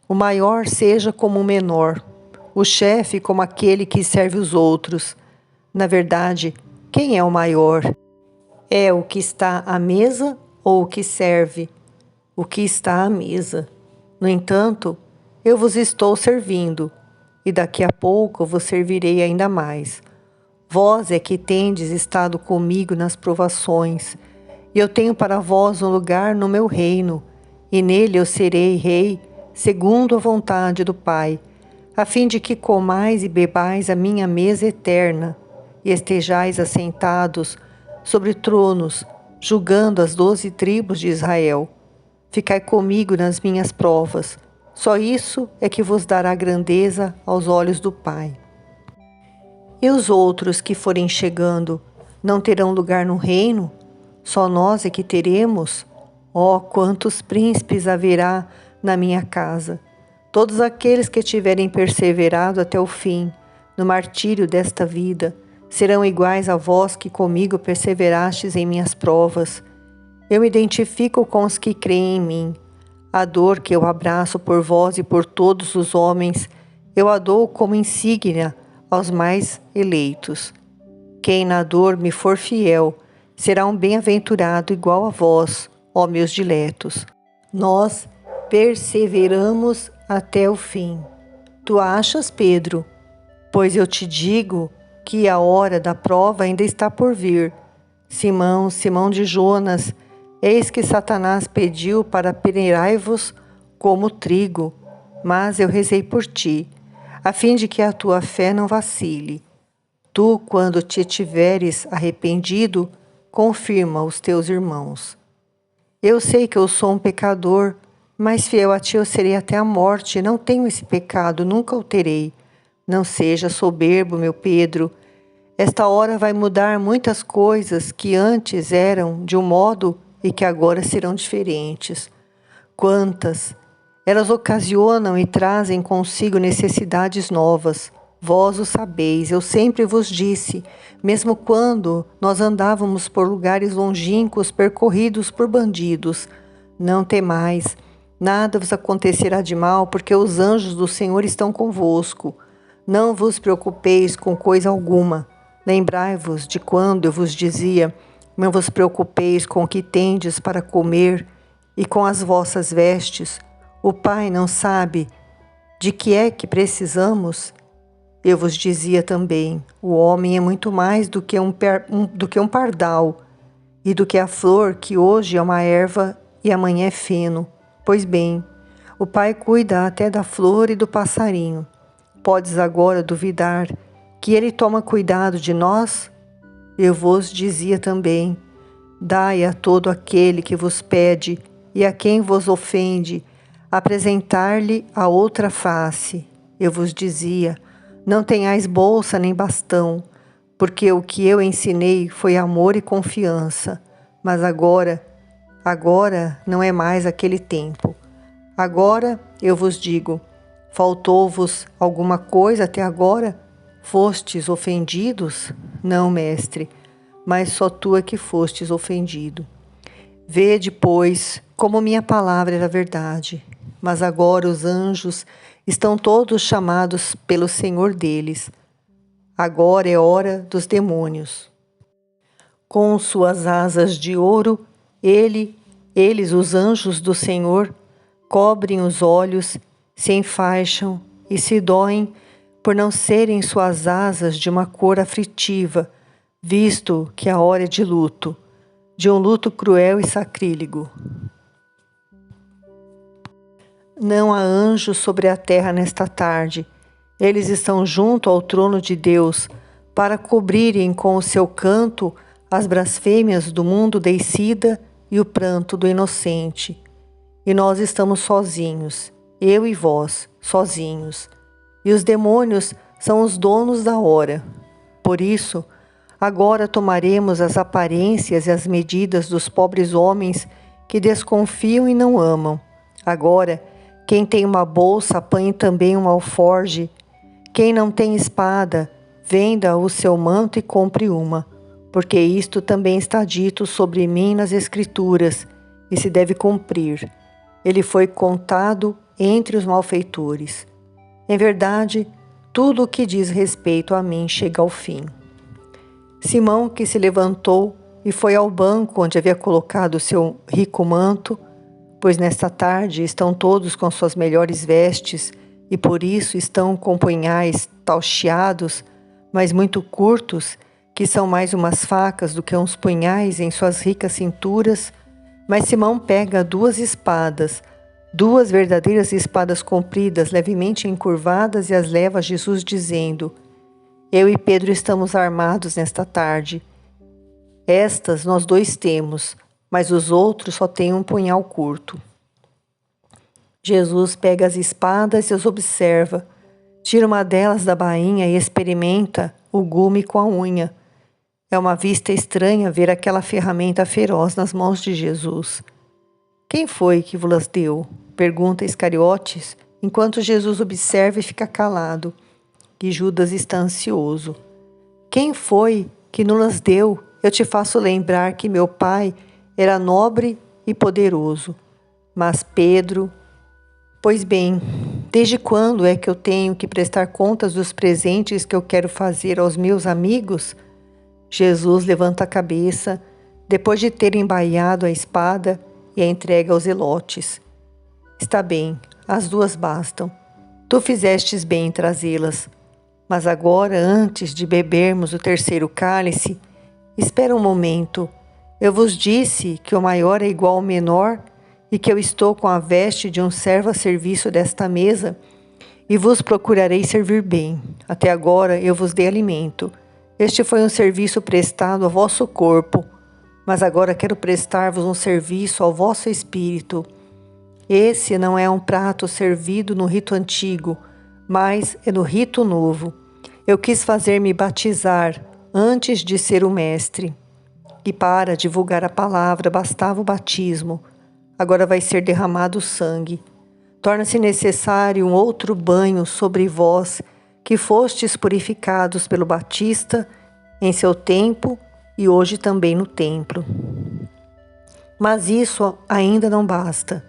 S1: O maior seja como o menor, o chefe como aquele que serve os outros. Na verdade, quem é o maior? É o que está à mesa ou o que serve? O que está à mesa. No entanto, eu vos estou servindo, e daqui a pouco vos servirei ainda mais. Vós é que tendes estado comigo nas provações, e eu tenho para vós um lugar no meu reino, e nele eu serei rei, segundo a vontade do Pai, a fim de que comais e bebais a minha mesa eterna, e estejais assentados sobre tronos, julgando as 12 tribos de Israel. Ficai comigo nas minhas provas. Só isso é que vos dará grandeza aos olhos do Pai. E os outros que forem chegando não terão lugar no reino? Só nós é que teremos? Oh, quantos príncipes haverá na minha casa! Todos aqueles que tiverem perseverado até o fim, no martírio desta vida, serão iguais a vós que comigo perseverastes em minhas provas. Eu me identifico com os que creem em mim. A dor que eu abraço por vós e por todos os homens, eu a dou como insígnia aos mais eleitos. Quem na dor me for fiel, será um bem-aventurado igual a vós, ó meus diletos. Nós perseveramos até o fim. Tu achas, Pedro? Pois eu te digo que a hora da prova ainda está por vir. Simão, Simão de Jonas, eis que Satanás pediu para peneirar-vos como trigo, mas eu rezei por ti, a fim de que a tua fé não vacile. Tu, quando te tiveres arrependido, confirma os teus irmãos. Eu sei que eu sou um pecador, mas fiel a ti eu serei até a morte. Não tenho esse pecado, nunca o terei. Não seja soberbo, meu Pedro. Esta hora vai mudar muitas coisas que antes eram de um modo e que agora serão diferentes. Quantas! Elas ocasionam e trazem consigo necessidades novas. Vós o sabeis, eu sempre vos disse, mesmo quando nós andávamos por lugares longínquos percorridos por bandidos. Não temais, nada vos acontecerá de mal, porque os anjos do Senhor estão convosco. Não vos preocupeis com coisa alguma. Lembrai-vos de quando eu vos dizia: não vos preocupeis com o que tendes para comer e com as vossas vestes. O Pai não sabe de que é que precisamos? Eu vos dizia também: o homem é muito mais do que um pardal, e do que a flor que hoje é uma erva e amanhã é feno. Pois bem, o Pai cuida até da flor e do passarinho. Podes agora duvidar que Ele toma cuidado de nós? Eu vos dizia também: dai a todo aquele que vos pede e a quem vos ofende, apresentar-lhe a outra face. Eu vos dizia: não tenhais bolsa nem bastão, porque o que eu ensinei foi amor e confiança. Mas agora não é mais aquele tempo. Agora eu vos digo: faltou-vos alguma coisa até agora? Fostes ofendidos? Não, mestre, mas só tu é que fostes ofendido. Vede, pois, como minha palavra era verdade. Mas agora os anjos estão todos chamados pelo Senhor deles. Agora é hora dos demônios. Com suas asas de ouro, eles, os anjos do Senhor, cobrem os olhos, se enfaixam e se doem por não serem suas asas de uma cor aflitiva, visto que a hora é de um luto cruel e sacrílego. Não há anjos sobre a terra nesta tarde. Eles estão junto ao trono de Deus para cobrirem com o seu canto as blasfêmias do mundo deicida e o pranto do inocente. E nós estamos sozinhos, eu e vós, sozinhos. E os demônios são os donos da hora. Por isso, Agora tomaremos as aparências e as medidas dos pobres homens que desconfiam e não amam. Agora, quem tem uma bolsa, apanhe também um alforge. Quem não tem espada, venda o seu manto e compre uma, porque isto também está dito sobre mim nas Escrituras, e se deve cumprir. Ele foi contado entre os malfeitores. Em verdade, tudo o que diz respeito a mim chega ao fim. Simão, que se levantou e foi ao banco onde havia colocado o seu rico manto, pois nesta tarde estão todos com suas melhores vestes e por isso estão com punhais tauxiados, mas muito curtos, que são mais umas facas do que uns punhais em suas ricas cinturas. Mas Simão pega 2 espadas, 2 verdadeiras espadas compridas, levemente encurvadas, e as leva a Jesus, dizendo: Eu e Pedro estamos armados nesta tarde. Estas nós 2 temos, mas os outros só têm um punhal curto. Jesus pega as espadas e as observa, tira uma delas da bainha e experimenta o gume com a unha. É uma vista estranha ver aquela ferramenta feroz nas mãos de Jesus. Quem foi que vos deu? Pergunta Iscariotes, enquanto Jesus observa e fica calado, e Judas está ansioso. Quem foi que nos deu? Eu te faço lembrar que meu pai era nobre e poderoso. Mas Pedro... Pois bem, desde quando é que eu tenho que prestar contas dos presentes que eu quero fazer aos meus amigos? Jesus levanta a cabeça, depois de ter embaiado a espada, e a entrega aos zelotes. Está bem, as 2 bastam. Tu fizestes bem em trazê-las. Mas agora, antes de bebermos o 3º cálice, espera um momento. Eu vos disse que o maior é igual ao menor e que eu estou com a veste de um servo a serviço desta mesa e vos procurarei servir bem. Até agora eu vos dei alimento. Este foi um serviço prestado ao vosso corpo, mas agora quero prestar-vos um serviço ao vosso espírito. Esse não é um prato servido no rito antigo, mas é no rito novo. Eu quis fazer-me batizar antes de ser o mestre. E para divulgar a palavra bastava o batismo. Agora vai ser derramado sangue. Torna-se necessário um outro banho sobre vós, que fostes purificados pelo Batista em seu tempo e hoje também no templo. Mas isso ainda não basta.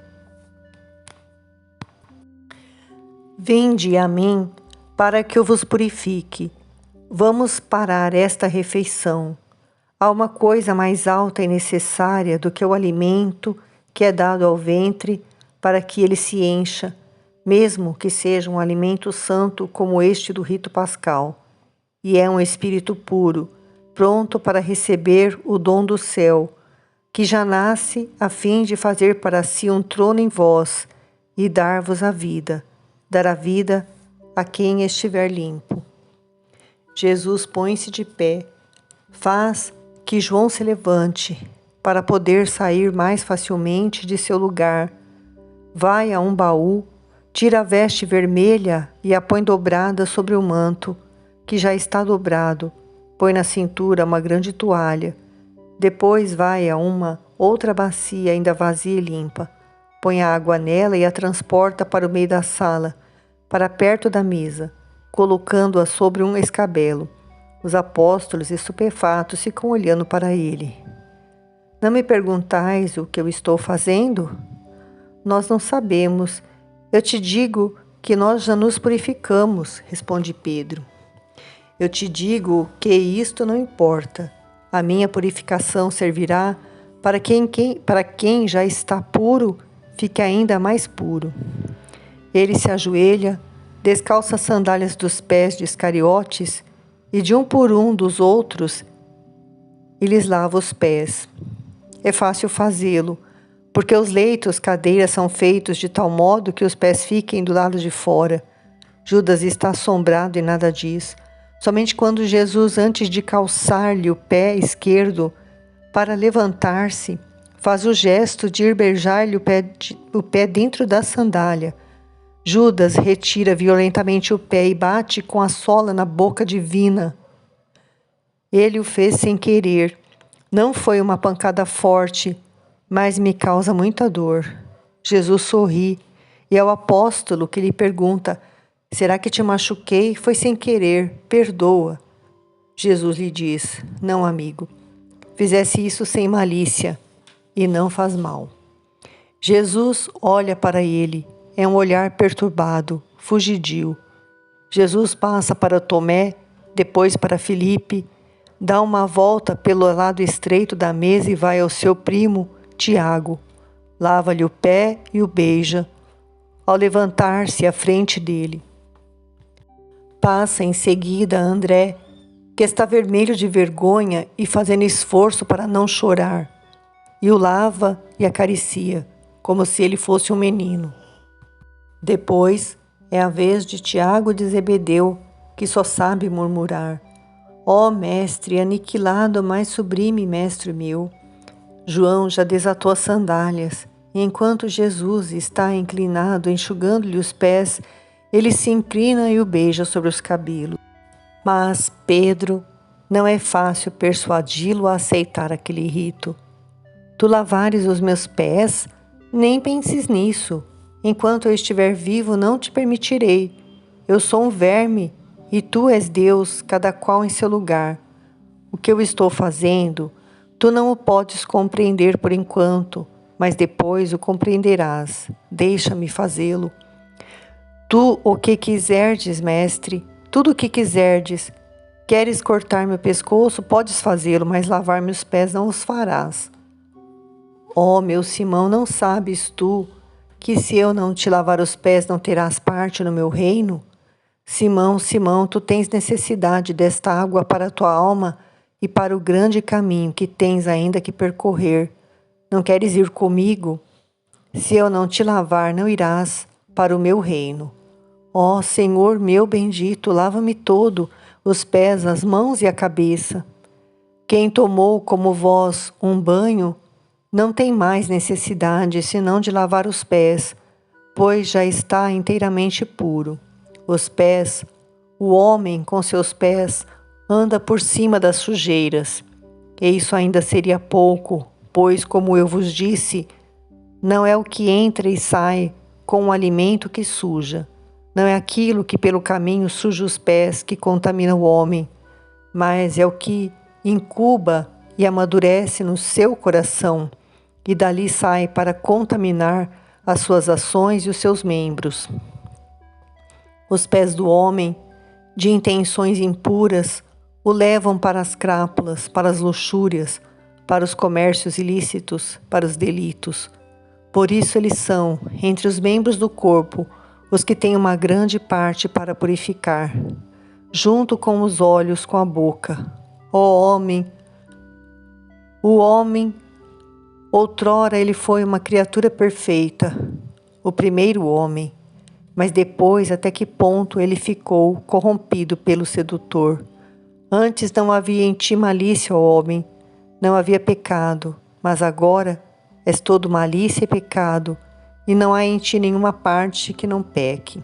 S1: Vinde a mim para que eu vos purifique. Vamos parar esta refeição. Há uma coisa mais alta e necessária do que o alimento que é dado ao ventre para que ele se encha, mesmo que seja um alimento santo como este do rito pascal. E é um espírito puro, pronto para receber o dom do céu, que já nasce a fim de fazer para si um trono em vós e dar-vos a vida, dar a vida a quem estiver limpo. Jesus põe-se de pé, faz que João se levante, para poder sair mais facilmente de seu lugar. Vai a um baú, tira a veste vermelha e a põe dobrada sobre o manto, que já está dobrado. Põe na cintura uma grande toalha. Depois vai a uma outra bacia ainda vazia e limpa. Põe a água nela e a transporta para o meio da sala, para perto da mesa, colocando-a sobre um escabelo. Os apóstolos, estupefatos, ficam olhando para ele. Não me perguntais o que eu estou fazendo? Nós não sabemos. Eu te digo que nós já nos purificamos, responde Pedro. Eu te digo que isto não importa. A minha purificação servirá para quem já está puro, fique ainda mais puro. Ele se ajoelha, descalça as sandálias dos pés de Iscariotes e de um por um dos outros e lhes lava os pés. É fácil fazê-lo, porque os leitos, cadeiras são feitos de tal modo que os pés fiquem do lado de fora. Judas está assombrado e nada diz. Somente quando Jesus, antes de calçar-lhe o pé esquerdo para levantar-se, faz o gesto de ir beijar-lhe o pé dentro da sandália. Judas retira violentamente o pé e bate com a sola na boca divina. Ele o fez sem querer. Não foi uma pancada forte, mas me causa muita dor. Jesus sorri e ao apóstolo que lhe pergunta: será que te machuquei? Foi sem querer, perdoa. Jesus lhe diz: não, amigo, fizesse isso sem malícia e não faz mal. Jesus olha para ele, é um olhar perturbado, fugidio. Jesus passa para Tomé, depois para Filipe, dá uma volta pelo lado estreito da mesa e vai ao seu primo, Tiago. Lava-lhe o pé e o beija, ao levantar-se à frente dele. Passa em seguida a André, que está vermelho de vergonha e fazendo esforço para não chorar, e o lava e acaricia, como se ele fosse um menino. Depois é a vez de Tiago de Zebedeu, que só sabe murmurar: ó mestre, aniquilado, mais sublime mestre meu. João já desatou as sandálias, e enquanto Jesus está inclinado, enxugando-lhe os pés, ele se inclina e o beija sobre os cabelos. Mas Pedro, não é fácil persuadi-lo a aceitar aquele rito. Tu lavares os meus pés? Nem penses nisso. Enquanto eu estiver vivo, não te permitirei. Eu sou um verme e tu és Deus, cada qual em seu lugar. O que eu estou fazendo, tu não o podes compreender por enquanto, mas depois o compreenderás. Deixa-me fazê-lo. Tu o que quiserdes, mestre, tudo o que quiserdes. Queres cortar meu pescoço, podes fazê-lo, mas lavar-me os pés não os farás. Ó, meu Simão, não sabes tu que se eu não te lavar os pés não terás parte no meu reino? Simão, Simão, tu tens necessidade desta água para a tua alma e para o grande caminho que tens ainda que percorrer. Não queres ir comigo? Se eu não te lavar, não irás para o meu reino. Ó Senhor meu bendito, lava-me todo, os pés, as mãos e a cabeça. Quem tomou como vós um banho, não tem mais necessidade senão de lavar os pés, pois já está inteiramente puro. Os pés, o homem com seus pés anda por cima das sujeiras. E isso ainda seria pouco, pois, como eu vos disse, não é o que entra e sai com o alimento que suja. Não é aquilo que pelo caminho suja os pés que contamina o homem, mas é o que incuba e amadurece no seu coração e dali sai para contaminar as suas ações e os seus membros. Os pés do homem, de intenções impuras, o levam para as crápulas, para as luxúrias, para os comércios ilícitos, para os delitos. Por isso eles são, entre os membros do corpo, os que têm uma grande parte para purificar, junto com os olhos, com a boca. Ó homem, o homem, outrora ele foi uma criatura perfeita, o primeiro homem, mas depois até que ponto ele ficou corrompido pelo sedutor. Antes não havia em ti malícia, ó homem, não havia pecado, mas agora és todo malícia e pecado, e não há em ti nenhuma parte que não peque.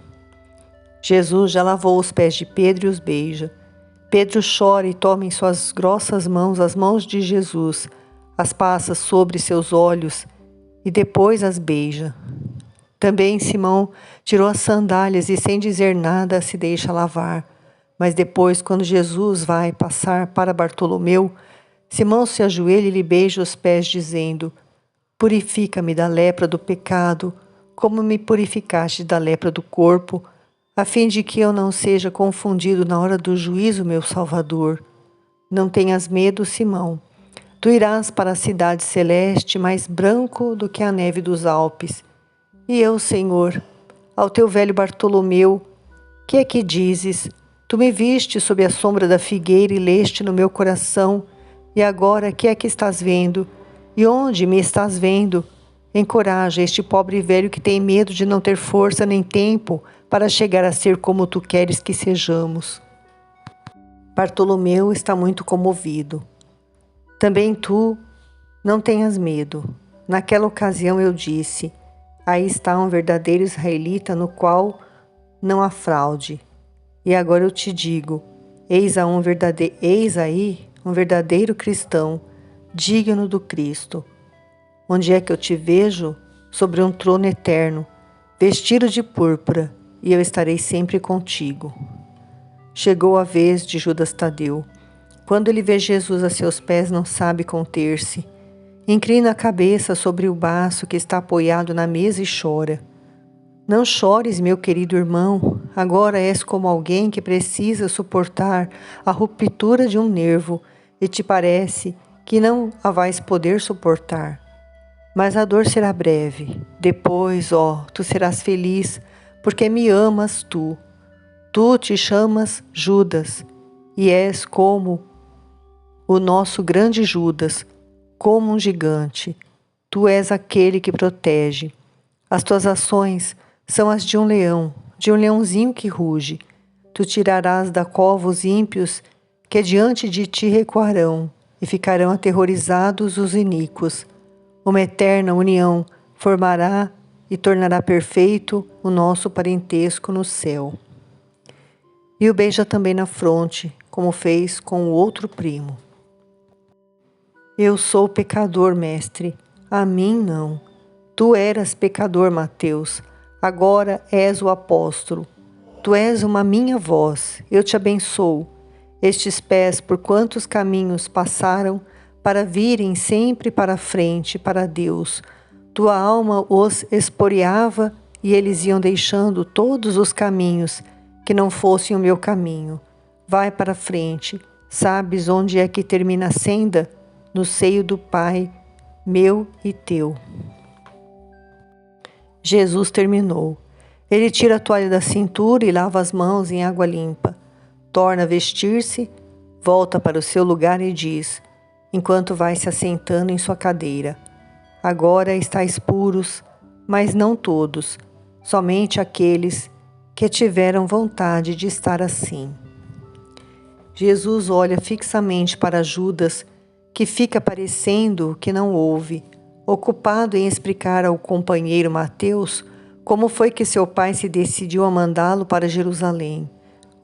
S1: Jesus já lavou os pés de Pedro e os beija. Pedro chora e toma em suas grossas mãos as mãos de Jesus, as passa sobre seus olhos e depois as beija. Também Simão tirou as sandálias e sem dizer nada se deixa lavar. Mas depois, quando Jesus vai passar para Bartolomeu, Simão se ajoelha e lhe beija os pés, dizendo: purifica-me da lepra do pecado, como me purificaste da lepra do corpo, a fim de que eu não seja confundido na hora do juízo, meu Salvador. Não tenhas medo, Simão. Tu irás para a cidade celeste, mais branco do que a neve dos Alpes. E eu, Senhor, ao teu velho Bartolomeu, que é que dizes? Tu me viste sob a sombra da figueira e leste no meu coração, e agora que é que estás vendo? E onde me estás vendo? Encoraja este pobre velho que tem medo de não ter força nem tempo para chegar a ser como tu queres que sejamos. Bartolomeu está muito comovido. Também tu não tenhas medo. Naquela ocasião eu disse: aí está um verdadeiro israelita no qual não há fraude. E agora eu te digo: eis aí um verdadeiro cristão, digno do Cristo. Onde é que eu te vejo? Sobre um trono eterno, vestido de púrpura, e eu estarei sempre contigo. Chegou a vez de Judas Tadeu. Quando ele vê Jesus a seus pés, não sabe conter-se. Inclina a cabeça sobre o baço que está apoiado na mesa e chora. Não chores, meu querido irmão, agora és como alguém que precisa suportar a ruptura de um nervo e te parece que não a vais poder suportar. Mas a dor será breve. Depois, tu serás feliz, porque me amas tu. Tu te chamas Judas, e és como o nosso grande Judas, como um gigante. Tu és aquele que protege. As tuas ações são as de um leãozinho que ruge. Tu tirarás da cova os ímpios, que diante de ti recuarão, e ficarão aterrorizados os iníquos. Uma eterna união formará e tornará perfeito o nosso parentesco no céu. E o beija também na fronte, como fez com o outro primo. Eu sou pecador, mestre. A mim não. Tu eras pecador, Mateus. Agora és o apóstolo. Tu és uma minha voz. Eu te abençoo. Estes pés por quantos caminhos passaram para virem sempre para a frente, para Deus. Tua alma os esporeava e eles iam deixando todos os caminhos que não fossem o meu caminho. Vai para a frente. Sabes onde é que termina a senda? No seio do Pai, meu e teu. Jesus terminou. Ele tira a toalha da cintura e lava as mãos em água limpa. Torna a vestir-se, volta para o seu lugar e diz, enquanto vai se assentando em sua cadeira: agora estáis puros, mas não todos, somente aqueles que tiveram vontade de estar assim. Jesus olha fixamente para Judas, que fica parecendo que não ouve, ocupado em explicar ao companheiro Mateus como foi que seu pai se decidiu a mandá-lo para Jerusalém.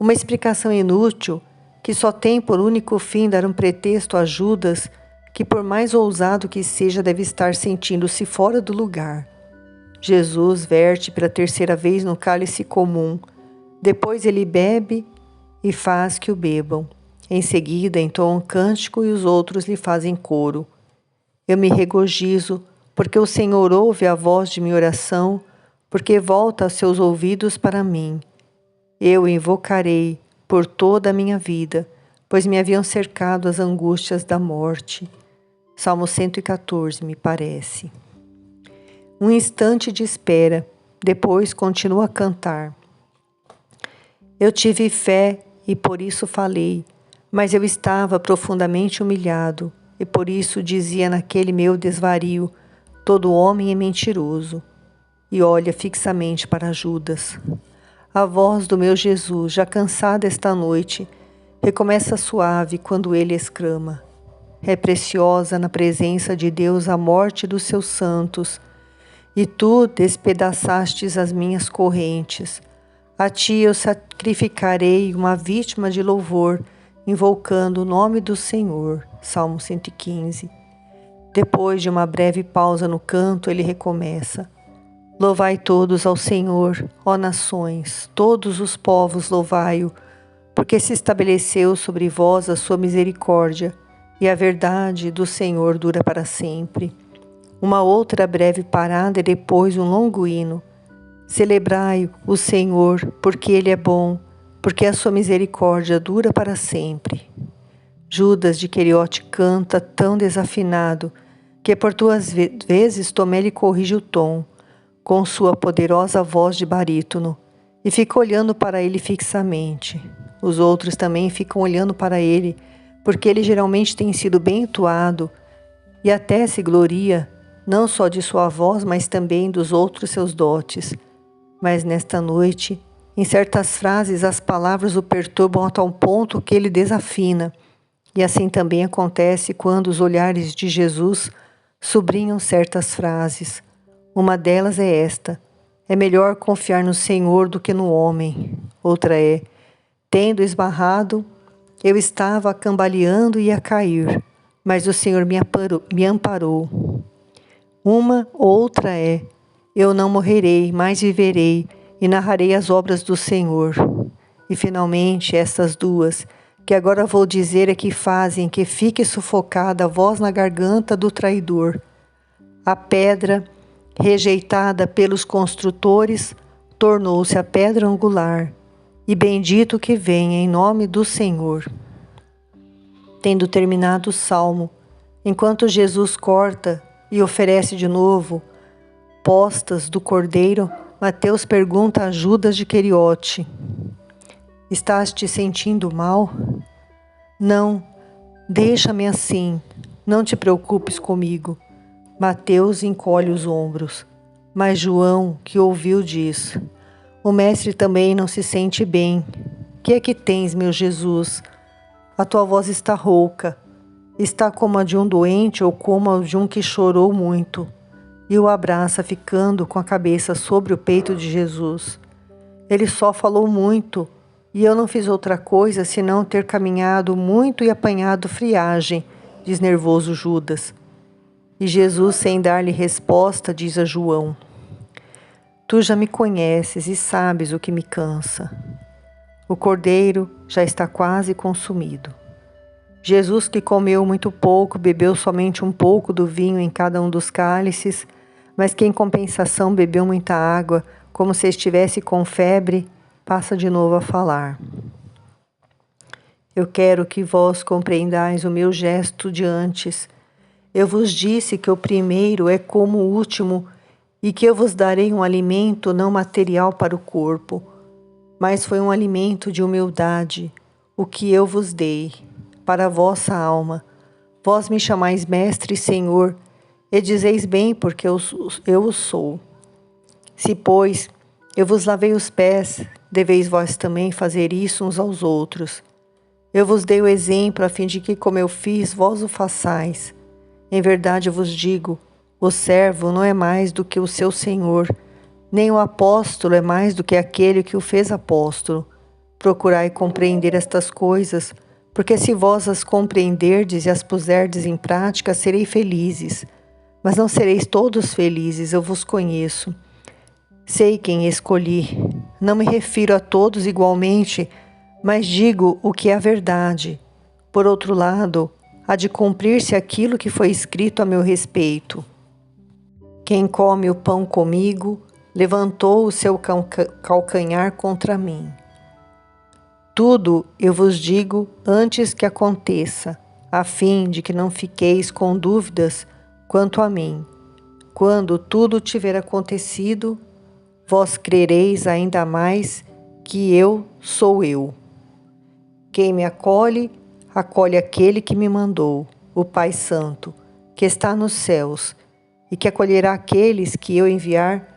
S1: Uma explicação inútil que só tem por único fim dar um pretexto a Judas, que por mais ousado que seja deve estar sentindo-se fora do lugar. Jesus verte pela terceira vez no cálice comum. Depois ele bebe e faz que o bebam. Em seguida, entoa um cântico e os outros lhe fazem coro. Eu me regozijo, porque o Senhor ouve a voz de minha oração, porque volta os seus ouvidos para mim. Eu o invocarei por toda a minha vida, pois me haviam cercado as angústias da morte. Salmo 114, me parece. Um instante de espera, depois continua a cantar. Eu tive fé e por isso falei, mas eu estava profundamente humilhado, e por isso dizia naquele meu desvario, todo homem é mentiroso. E olha fixamente para Judas. A voz do meu Jesus, já cansada esta noite, recomeça suave quando ele exclama: é preciosa na presença de Deus a morte dos seus santos, e tu despedaçastes as minhas correntes. A ti eu sacrificarei uma vítima de louvor, invocando o nome do Senhor. Salmo 115. Depois de uma breve pausa no canto, ele recomeça: louvai todos ao Senhor, ó nações, todos os povos louvai-o, porque se estabeleceu sobre vós a sua misericórdia, e a verdade do Senhor dura para sempre. Uma outra breve parada e depois um longo hino. Celebrai o Senhor, porque Ele é bom, porque a sua misericórdia dura para sempre. Judas de Queriote canta tão desafinado, que por 2 vezes Tomé lhe corrige o tom, com sua poderosa voz de barítono, e fica olhando para ele fixamente. Os outros também ficam olhando para ele, porque ele geralmente tem sido bem entoado, e até se gloria, não só de sua voz, mas também dos outros seus dotes. Mas nesta noite, em certas frases, as palavras o perturbam a tal ponto que ele desafina. E assim também acontece quando os olhares de Jesus sublinham certas frases. Uma delas é esta: é melhor confiar no Senhor do que no homem. Outra é: tendo esbarrado Eu estava cambaleando e ia cair, mas o Senhor me amparou. Uma outra é: eu não morrerei, mas viverei e narrarei as obras do Senhor. E finalmente estas duas, que agora vou dizer, é que fazem que fique sufocada a voz na garganta do traidor. A pedra, rejeitada pelos construtores, tornou-se a pedra angular, e bendito que venha em nome do Senhor. Tendo terminado o salmo, enquanto Jesus corta e oferece de novo postas do cordeiro, Mateus pergunta a Judas de Queriote: estás te sentindo mal? Não, deixa-me assim, não te preocupes comigo. Mateus encolhe os ombros, mas João, que ouviu, diz: o mestre também não se sente bem. Que é que tens, meu Jesus? A tua voz está rouca, está como a de um doente ou como a de um que chorou muito. E o abraça, ficando com a cabeça sobre o peito de Jesus. Ele só falou muito, e eu não fiz outra coisa senão ter caminhado muito e apanhado friagem, diz nervoso Judas. E Jesus, sem dar-lhe resposta, diz a João: tu já me conheces e sabes o que me cansa. O cordeiro já está quase consumido. Jesus, que comeu muito pouco, bebeu somente um pouco do vinho em cada um dos cálices, mas que em compensação bebeu muita água, como se estivesse com febre, passa de novo a falar. Eu quero que vós compreendais o meu gesto de antes. Eu vos disse que o primeiro é como o último e que eu vos darei um alimento não material para o corpo, mas foi um alimento de humildade, o que eu vos dei, para a vossa alma. Vós me chamais mestre e senhor, e dizeis bem, porque eu o sou. Se, pois, eu vos lavei os pés, deveis vós também fazer isso uns aos outros. Eu vos dei o exemplo, a fim de que, como eu fiz, vós o façais. Em verdade eu vos digo, o servo não é mais do que o seu senhor, nem o apóstolo é mais do que aquele que o fez apóstolo. Procurai compreender estas coisas, porque se vós as compreenderdes e as puserdes em prática, serei felizes. Mas não sereis todos felizes, eu vos conheço. Sei quem escolhi. Não me refiro a todos igualmente, mas digo o que é a verdade. Por outro lado, há de cumprir-se aquilo que foi escrito a meu respeito. Quem come o pão comigo, levantou o seu calcanhar contra mim. Tudo eu vos digo antes que aconteça, a fim de que não fiqueis com dúvidas quanto a mim. Quando tudo tiver acontecido, vós crereis ainda mais que eu sou eu. Quem me acolhe, acolhe aquele que me mandou, o Pai Santo, que está nos céus, e que acolherá aqueles que eu enviar,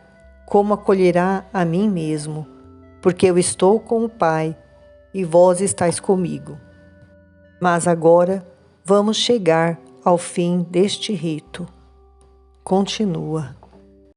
S1: como acolherá a mim mesmo, porque eu estou com o Pai, e vós estáis comigo. Mas agora vamos chegar ao fim deste rito. Continua.